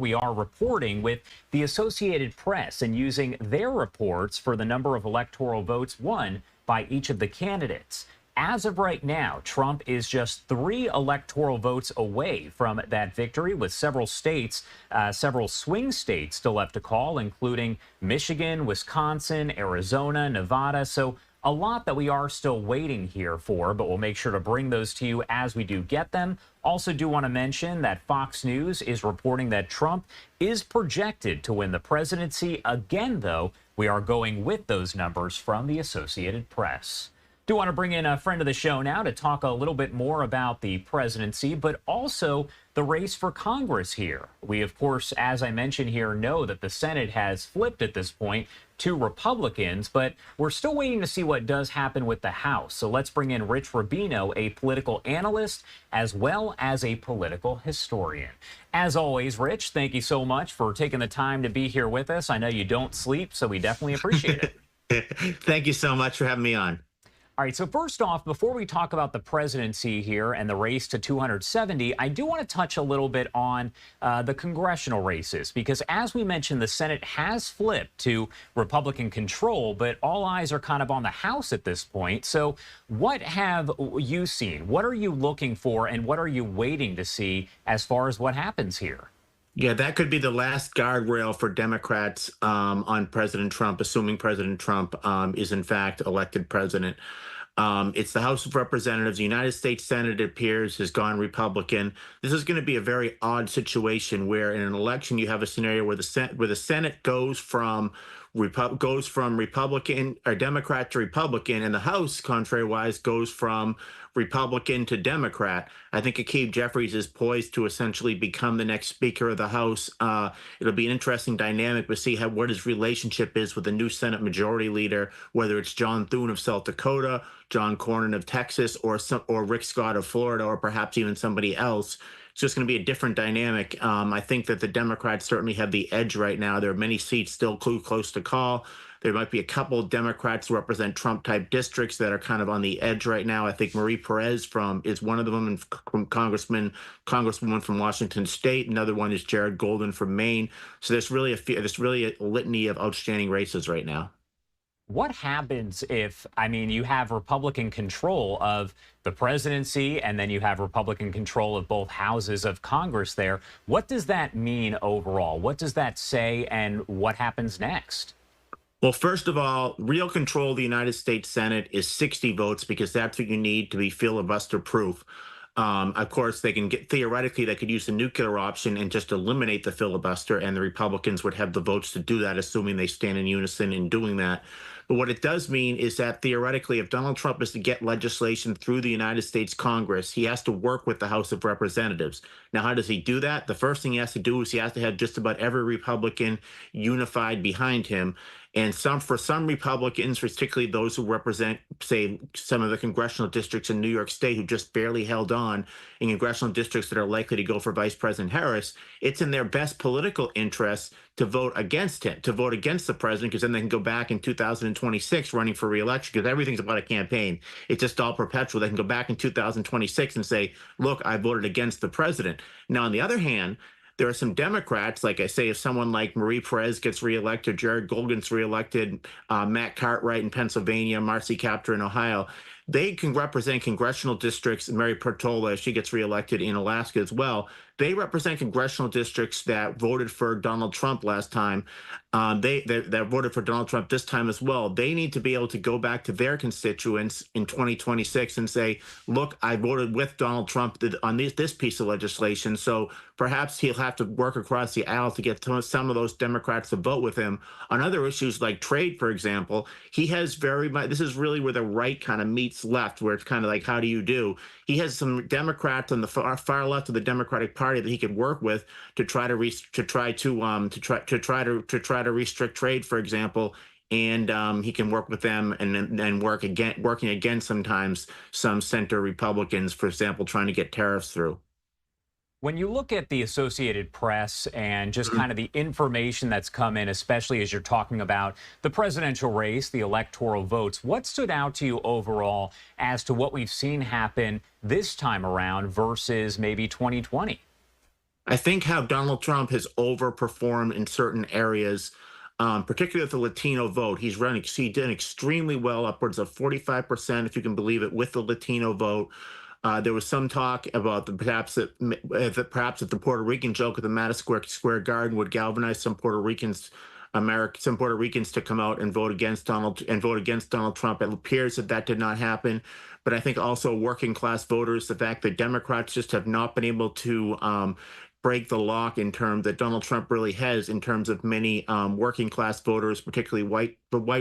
We are reporting with the Associated Press and using their reports for the number of electoral votes won by each of the candidates. As of right now, Trump is just 3 electoral votes away from that victory, with several states, several swing states still left to call, including Michigan, Wisconsin, Arizona, Nevada. So a lot that we are still waiting here for, but we'll make sure to bring those to you as we do get them. Also do want to mention that Fox News is reporting that Trump is projected to win the presidency again, though we are going with those numbers from the Associated Press. Do want to bring in a friend of the show now to talk a little bit more about the presidency, but also the race for Congress here. We, of course, as I mentioned here, know that the Senate has flipped at this point to Republicans, but we're still waiting to see what does happen with the House. So let's bring in Rich Rubino, a political analyst, as well as a political historian. As always, Rich, thank you so much for taking the time to be here with us. I know you don't sleep, so we definitely appreciate it. Thank you so much for having me on. All right, so first off, before we talk about the presidency here and the race to 270, I do want to touch a little bit on the congressional races, because as we mentioned, the Senate has flipped to Republican control, but all eyes are kind of on the House at this point. So what have you seen? What are you looking for, and what are you waiting to see as far as what happens here? Yeah, that could be the last guardrail for Democrats on President Trump, assuming President Trump is in fact elected president. It's the House of Representatives. The United States Senate, it appears, has gone Republican. This is going to be a very odd situation where in an election you have a scenario where the Senate goes from Republican or Democrat to Republican, and the House, contrary-wise, goes from Republican to Democrat. I think Akeem Jeffries is poised to essentially become the next Speaker of the House. It'll be an interesting dynamic to see what his relationship is with the new Senate Majority Leader, whether it's John Thune of South Dakota, John Cornyn of Texas, or Rick Scott of Florida, or perhaps even somebody else. It's just going to be a different dynamic. I think that the Democrats certainly have the edge right now. There are many seats still close to call. There might be a couple of Democrats who represent Trump-type districts that are kind of on the edge right now. I think Marie Perez is one of them, and Congresswoman from Washington State. Another one is Jared Golden from Maine. So there's really a litany of outstanding races right now. What happens if, I mean, you have Republican control of the presidency and then you have Republican control of both houses of Congress there? What does that mean overall? What does that say, and what happens next? Well, first of all, real control of the United States Senate is 60 votes, because that's what you need to be filibuster-proof. Of course, theoretically, they could use the nuclear option and just eliminate the filibuster, and the Republicans would have the votes to do that, assuming they stand in unison in doing that. But what it does mean is that theoretically, if Donald Trump is to get legislation through the United States Congress, he has to work with the House of Representatives. Now, how does he do that? The first thing he has to do is he has to have just about every Republican unified behind him. And for some Republicans, particularly those who represent, say, some of the congressional districts in New York State who just barely held on, in congressional districts that are likely to go for Vice President Harris, it's in their best political interest to vote against him, to vote against the president, because then they can go back in 2026 running for re-election, because everything's about a campaign. It's just all perpetual. They can go back in 2026 and say, look, I voted against the president. Now, on the other hand, there are some Democrats, like I say, if someone like Marie Perez gets reelected, Jared Golden gets reelected, Matt Cartwright in Pennsylvania, Marcy Kaptur in Ohio, they can represent congressional districts. Mary Portola, she gets reelected in Alaska as well. They represent congressional districts that voted for Donald Trump last time. That voted for Donald Trump this time as well. They need to be able to go back to their constituents in 2026 and say, look, I voted with Donald Trump on this piece of legislation. So perhaps he'll have to work across the aisle to get some of those Democrats to vote with him. On other issues like trade, for example, he has very much, this is really where the right kind of meets left, where it's kind of like, how do you do? He has some Democrats on the far left of the Democratic Party that he could work with to try to restrict trade, for example, and he can work with them and working against sometimes some center Republicans, for example, trying to get tariffs through. When you look at the Associated Press and just kind of the information that's come in, especially as you're talking about the presidential race, the electoral votes, what stood out to you overall as to what we've seen happen this time around versus maybe 2020? I think how Donald Trump has overperformed in certain areas, particularly with the Latino vote. He did extremely well, upwards of 45%, if you can believe it, with the Latino vote. There was some talk about perhaps that the Puerto Rican joke at the Madison Square Garden would galvanize some Puerto Ricans to come out and vote against Donald Trump. It appears that that did not happen. But I think also working class voters, the fact that Democrats just have not been able to break the lock in terms that Donald Trump really has in terms of many working class voters, particularly white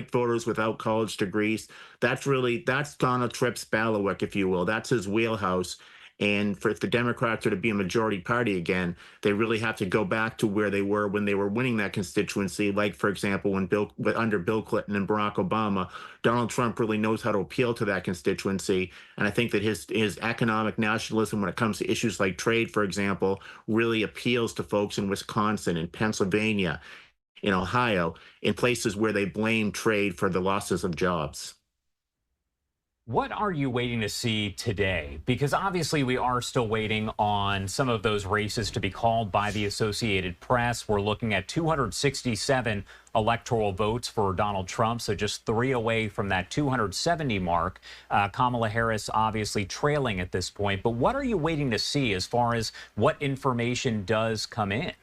voters without college degrees. That's Donald Trump's bailiwick, if you will. That's his wheelhouse. And for if the Democrats are to be a majority party again, they really have to go back to where they were when they were winning that constituency. Like, for example, under Bill Clinton and Barack Obama, Donald Trump really knows how to appeal to that constituency. And I think that his economic nationalism, when it comes to issues like trade, for example, really appeals to folks in Wisconsin, in Pennsylvania, in Ohio, in places where they blame trade for the losses of jobs. What are you waiting to see today? Because obviously we are still waiting on some of those races to be called by the Associated Press. We're looking at 267 electoral votes for Donald Trump, so just 3 away from that 270 mark. Kamala Harris obviously trailing at this point. But what are you waiting to see as far as what information does come in?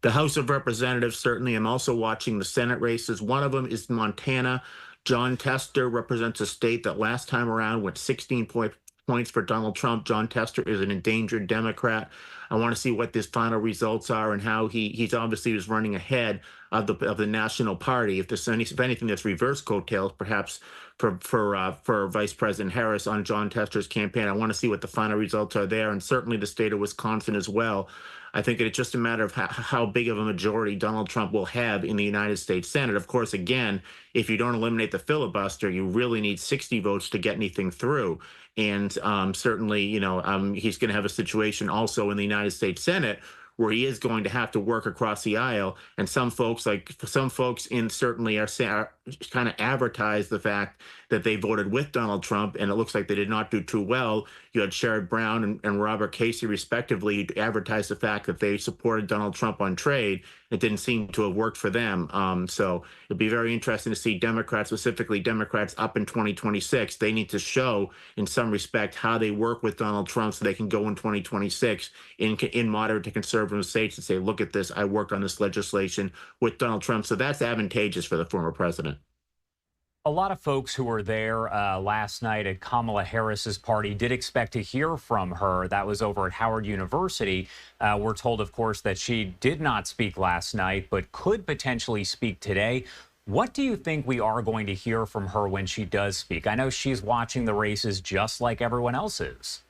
The House of Representatives, certainly. I'm also watching the Senate races. One of them is Montana. John Tester represents a state that last time around went 16 points for Donald Trump. John Tester is an endangered Democrat. I want to see what his final results are and how he's obviously was running ahead of the national party. If anything that's reverse coattails, perhaps for Vice President Harris on John Tester's campaign. I want to see what the final results are there, and certainly the state of Wisconsin as well. I think it's just a matter of how big of a majority Donald Trump will have in the United States Senate. Of course, again, if you don't eliminate the filibuster, you really need 60 votes to get anything through. And certainly, he's going to have a situation also in the United States Senate where he is going to have to work across the aisle. And some folks in certainly are kind of advertise the fact that they voted with Donald Trump, and it looks like they did not do too well. You had Sherrod Brown and Robert Casey, respectively, advertise the fact that they supported Donald Trump on trade. It didn't seem to have worked for them. So it'll be very interesting to see Democrats, specifically Democrats up in 2026. They need to show, in some respect, how they work with Donald Trump so they can go in 2026 in moderate to conservative states and say, look at this, I worked on this legislation with Donald Trump. So that's advantageous for the former president. A lot of folks who were there last night at Kamala Harris's party did expect to hear from her. That was over at Howard University. We're told, of course, that she did not speak last night, but could potentially speak today. What do you think we are going to hear from her when she does speak? I know she's watching the races just like everyone else is.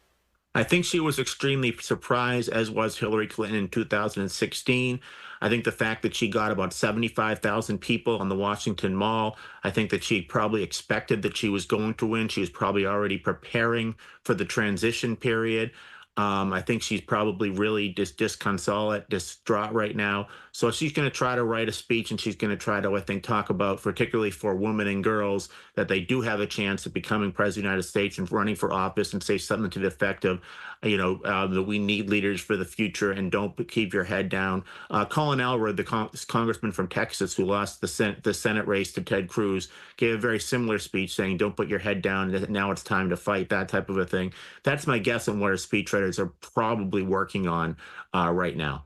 I think she was extremely surprised, as was Hillary Clinton in 2016. I think the fact that she got about 75,000 people on the Washington Mall, I think that she probably expected that she was going to win. She was probably already preparing for the transition period. I think she's probably really disconsolate, distraught right now. So she's going to try to write a speech, and she's going to try to, I think, talk about, particularly for women and girls, that they do have a chance of becoming president of the United States and running for office, and say something to the effect of, that we need leaders for the future and don't keep your head down. Colin Elwood, the congressman from Texas who lost the Senate race to Ted Cruz, gave a very similar speech saying, don't put your head down. Now it's time to fight, that type of a thing. That's my guess on what her speechwriters are probably working on right now.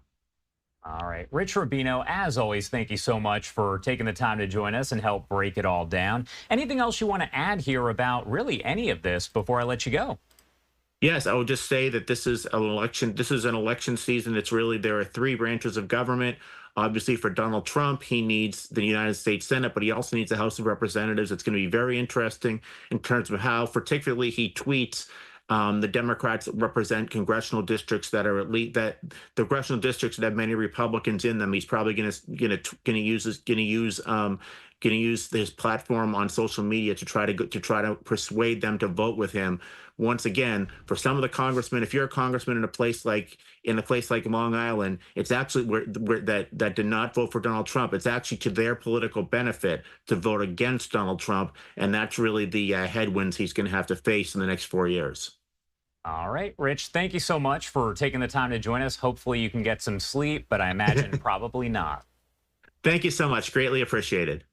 All right. Rich Rubino, as always, thank you so much for taking the time to join us and help break it all down. Anything else you want to add here about really any of this before I let you go? Yes, I would just say that this is an election. This is an election season. There are 3 branches of government. Obviously, for Donald Trump, he needs the United States Senate, but he also needs the House of Representatives. It's going to be very interesting in terms of how, particularly, he tweets. The Democrats represent congressional districts that are that the congressional districts that have many Republicans in them. He's probably going to use his platform on social media to try to persuade them to vote with him. Once again, for some of the congressmen, if you're a congressman in a place like Long Island, it's actually that did not vote for Donald Trump. It's actually to their political benefit to vote against Donald Trump, and that's really the headwinds he's going to have to face in the next 4 years. All right, Rich, thank you so much for taking the time to join us. Hopefully, you can get some sleep, but I imagine probably not. Thank you so much. Greatly appreciated.